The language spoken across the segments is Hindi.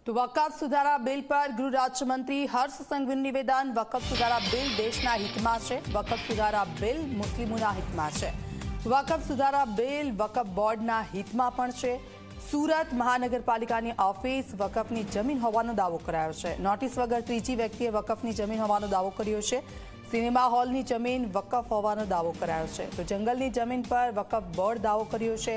તો વકફ સુધારા બિલ પર ગૃહ રાજ્યમંત્રી હર્ષ સંઘવીનું નિવેદન। વકફ સુધારા બિલ દેશના હિતમાં છે। વકફ સુધારા બિલ મુસ્લિમોના હિતમાં છે। વકફ સુધારા બિલ વકફ બોર્ડના હિતમાં પણ છે। સુરત મહાનગરપાલિકાની ઓફિસ વકફની જમીન હોવાનો દાવો કરાયો છે। નોટિસ વગર ત્રીજી વ્યક્તિએ વકફની જમીન હોવાનો દાવો કર્યો છે। સિનેમા હોલની જમીન વકફ હોવાનો દાવો કરાયો છે। તો જંગલની જમીન પર વકફ બોર્ડ દાવો કર્યો છે।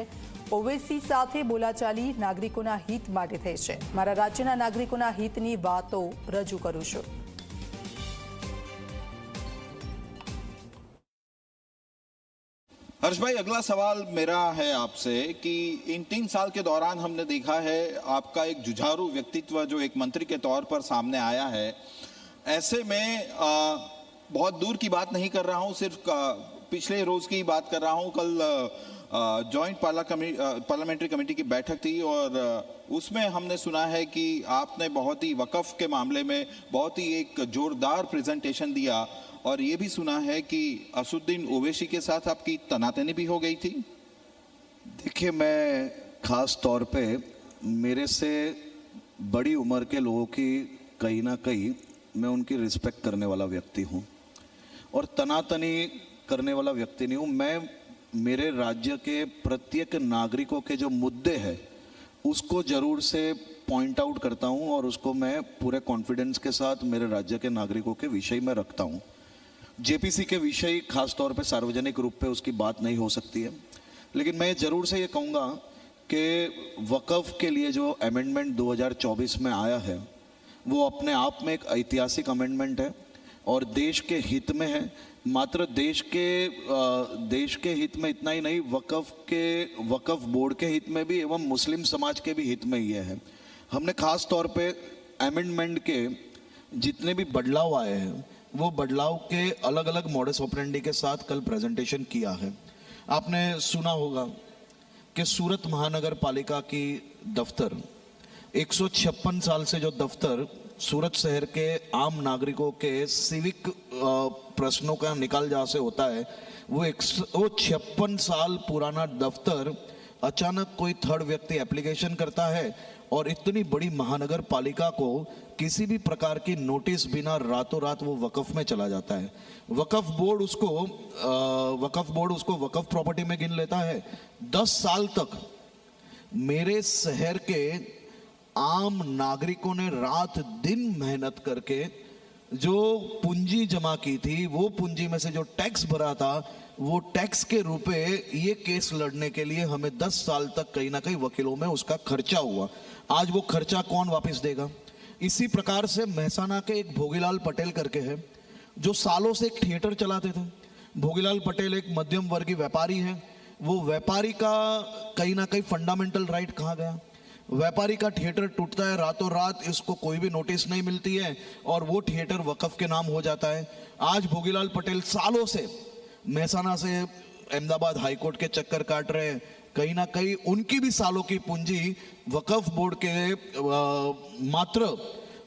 ઓવેસી સાથે બોલાચાલી નાગરિકોના હિત માટે થઈ છે। મારા રાજ્યના નાગરિકોના હિતની વાતો રજૂ કરું છું। हर्ष भाई, अगला सवाल मेरा है आपसे कि इन 3 साल के दौरान हमने देखा है आपका एक जुझारू व्यक्तित्व जो एक मंत्री के तौर पर सामने आया है। ऐसे में बहुत दूर की बात नहीं कर रहा हूं, सिर्फ पिछले रोज की बात कर रहा हूं। कल जॉइंट पार्लियामेंट्री कमेटी की बैठक थी और उसमें हमने सुना है कि आपने बहुत ही वकफ के मामले में बहुत ही एक जोरदार प्रेजेंटेशन दिया और ये भी सुना है कि असुद्दीन ओवैसी के साथ आपकी तनातनी भी हो गई थी। देखिए, मैं खास तौर पे मेरे से बड़ी उम्र के लोगों की कहीं ना कहीं मैं उनकी रिस्पेक्ट करने वाला व्यक्ति हूँ और तनातनी करने वाला व्यक्ति नहीं हूँ। मैं मेरे राज्य के प्रत्येक नागरिकों के जो मुद्दे हैं उसको जरूर से पॉइंट आउट करता हूँ और उसको मैं पूरे कॉन्फिडेंस के साथ मेरे राज्य के नागरिकों के विषय में रखता हूँ। जेपीसी के विषय खास तौर पे सार्वजनिक रूप पे उसकी बात नहीं हो सकती है, लेकिन मैं जरूर से ये कहूँगा कि वक़फ़ के लिए जो अमेंडमेंट 2024 में आया है वो अपने आप में एक ऐतिहासिक अमेंडमेंट है और देश के हित में है। मात्र देश के हित में इतना ही नहीं, वक़फ़ बोर्ड के हित में भी एवं मुस्लिम समाज के भी हित में ये है। हमने खास तौर पे अमेंडमेंट के जितने भी बदलाव आए हैं वो बदलाव के अलग अलग मॉडस ऑपरेंडी के साथ कल प्रेजेंटेशन किया है। आपने सुना होगा कि सूरत महानगर पालिका की दफ्तर 156 साल से जो दफ्तर सूरत शहर के आम नागरिकों के सिविक प्रश्नों का निकाल जहाँ से होता है, वो 156 साल पुराना दफ्तर अचानक कोई थर्ड व्यक्ति एप्लीकेशन करता है और इतनी बड़ी महानगर पालिका को किसी भी प्रकार की नोटिस बिना रातों रात वो वक़फ़ में चला जाता है। वक़फ़ बोर्ड उसको वक़फ़ प्रॉपर्टी में गिन लेता है। 10 साल तक मेरे शहर के आम नागरिकों ने रात दिन मेहनत करके जो पूंजी जमा की थी, वो पूंजी में से जो टैक्स भरा था, वो टैक्स के रुपए ये केस लड़ने के लिए हमें 10 साल तक कहीं ना कहीं वकीलों में उसका खर्चा हुआ। आज वो खर्चा कौन वापस देगा? इसी प्रकार से महसाना के एक भोगीलाल पटेल करके है जो सालों से एक थिएटर चलाते थे। भोगीलाल पटेल एक मध्यम वर्गीय व्यापारी है। वो व्यापारी का कहीं ना कहीं फंडामेंटल राइट कहाँ गया? व्यापारी का थिएटर टूटता है रातों रात, इसको कोई भी नोटिस नहीं मिलती है और वो थिएटर वक़फ़ के नाम हो जाता है। आज भोगीलाल पटेल सालों से महसाना से अहमदाबाद हाईकोर्ट के चक्कर काट रहे हैं। कहीं ना कहीं उनकी भी सालों की पूंजी वक़फ़ बोर्ड के मात्र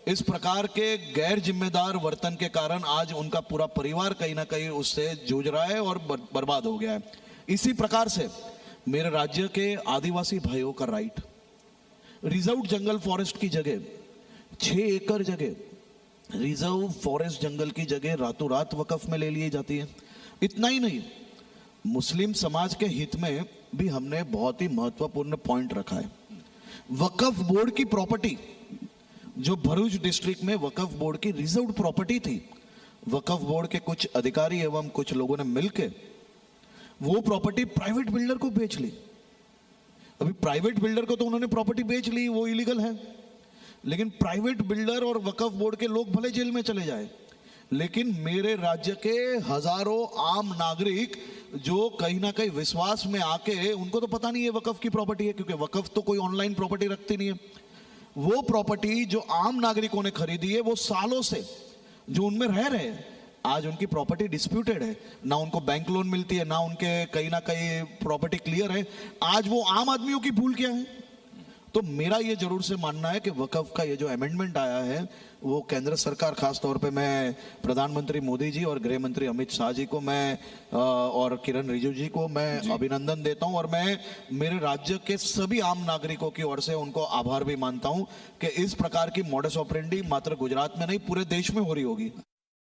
इस प्रकार के गैर जिम्मेदार वर्तन के कारण आज उनका पूरा परिवार कहीं ना कहीं उससे जूझ रहा है और बर्बाद हो गया है। इसी प्रकार से मेरे राज्य के आदिवासी भाइयों का राइट, रिजर्व जंगल फॉरेस्ट की जगह 6 एकड़ जगह रिजर्व फॉरेस्ट जंगल की जगह रातों रात वक़फ़ में ले ली जाती है। इतना ही नहीं, मुस्लिम समाज के हित में भी हमने बहुत ही महत्वपूर्ण पॉइंट रखा है। वक़फ़ बोर्ड की प्रॉपर्टी जो भरूच डिस्ट्रिक्ट में वक़फ़ बोर्ड की रिजर्व प्रॉपर्टी थी, वक़फ़ बोर्ड के कुछ अधिकारी एवं कुछ लोगों ने मिलकर वो प्रॉपर्टी प्राइवेट बिल्डर को बेच ली। अभी प्राइवेट बिल्डर को तो उन्होंने प्रॉपर्टी बेच ली, वो इलीगल है, लेकिन प्राइवेट बिल्डर और वक़फ़ बोर्ड के लोग भले जेल में चले जाए, लेकिन मेरे राज्य के हजारों आम नागरिक जो कहीं ना कहीं विश्वास में आके, उनको तो पता नहीं है वक़फ़ की प्रॉपर्टी है, क्योंकि वक़फ़ तो कोई ऑनलाइन प्रॉपर्टी रखती नहीं है। वो प्रॉपर्टी जो आम नागरिकों ने खरीदी है, वो सालों से जो उनमें रह रहे हैं, आज उनकी प्रॉपर्टी डिस्प्यूटेड है, ना उनको बैंक लोन मिलती है, ना उनके कहीं ना कहीं प्रॉपर्टी क्लियर है। आज वो आम आदमियों की भूल क्या है? तो तो मेरा ये जरूर से मानना है कि वक्फ का ये जो अमेंडमेंट आया है वो केंद्र सरकार, खास तौर पे मैं प्रधानमंत्री मोदी जी और गृह मंत्री अमित शाह जी को मैं और किरण रिजिजू जी को मैं अभिनंदन देता हूं, और मैं मेरे राज्य के सभी आम नागरिकों की ओर से उनको आभार भी मानता हूं कि इस प्रकार की मॉडस ऑपरेंडी मात्र गुजरात में नहीं पूरे देश में हो रही होगी।